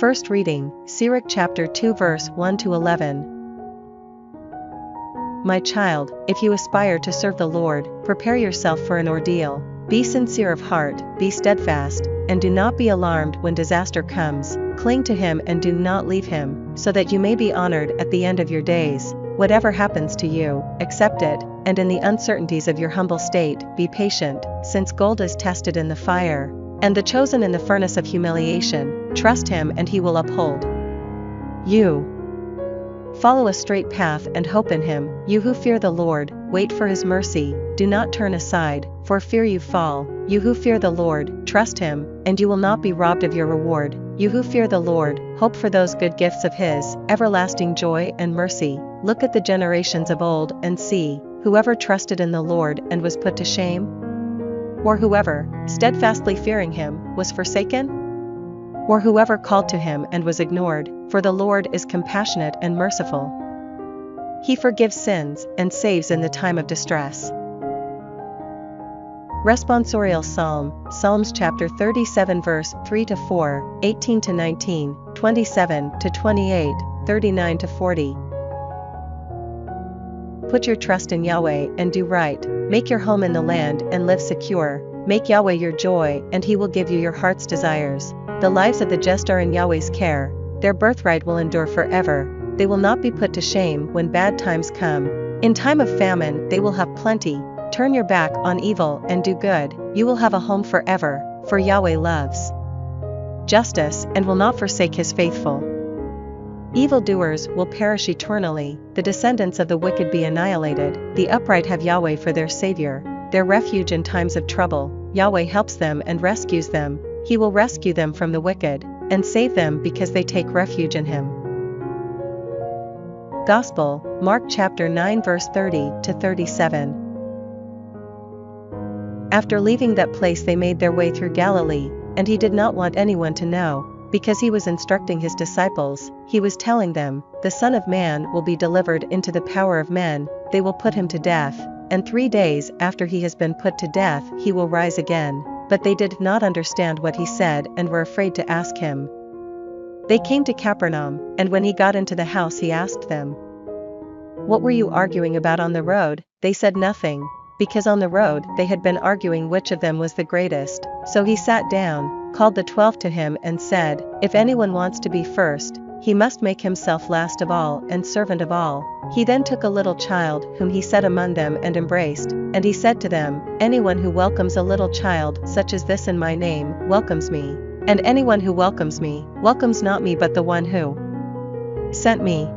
First reading, Sirach chapter 2 verse 1 to 11. My child, if you aspire to serve the Lord, prepare yourself for an ordeal. Be sincere of heart, be steadfast, and do not be alarmed when disaster comes. Cling to him and do not leave him, so that you may be honored at the end of your days. Whatever happens to you, accept it, and in the uncertainties of your humble state, be patient, since gold is tested in the fire, and the chosen in the furnace of humiliation. Trust him and he will uphold you. Follow a straight path and hope in him. You who fear the Lord, wait for his mercy, do not turn aside, for fear you fall. You who fear the Lord, trust him, and you will not be robbed of your reward. You who fear the Lord, hope for those good gifts of his, everlasting joy and mercy. Look at the generations of old and see, whoever trusted in the Lord and was put to shame? Or whoever, steadfastly fearing him, was forsaken? Or whoever called to him and was ignored? For the Lord is compassionate and merciful. He forgives sins and saves in the time of distress. Responsorial Psalm, Psalms chapter 37 verse 3 to 4, 18 to 19, 27 to 28, 39 to 40. Put your trust in Yahweh and do right. Make your home in the land and live secure. Make Yahweh your joy and he will give you your heart's desires. The lives of the just are in Yahweh's care. Their birthright will endure forever. They will not be put to shame when bad times come. In time of famine they will have plenty. Turn your back on evil and do good. You will have a home forever, for Yahweh loves justice and will not forsake his faithful. Evildoers will perish eternally, the descendants of the wicked be annihilated. The upright have Yahweh for their Savior, their refuge in times of trouble. Yahweh helps them and rescues them. He will rescue them from the wicked, and save them because they take refuge in him. Gospel, Mark chapter 9 verse 30 to 37. After leaving that place they made their way through Galilee, and he did not want anyone to know, because he was instructing his disciples. He was telling them, the Son of Man will be delivered into the power of men, they will put him to death, and 3 days after he has been put to death he will rise again. But they did not understand what he said and were afraid to ask him. They came to Capernaum, and when he got into the house he asked them, "What were you arguing about on the road?" They said nothing, because on the road they had been arguing which of them was the greatest. So he sat down, called the 12 to him and said, "If anyone wants to be first, he must make himself last of all and servant of all." He then took a little child whom he set among them and embraced, and he said to them, "Anyone who welcomes a little child such as this in my name, welcomes me. And anyone who welcomes me, welcomes not me but the one who sent me."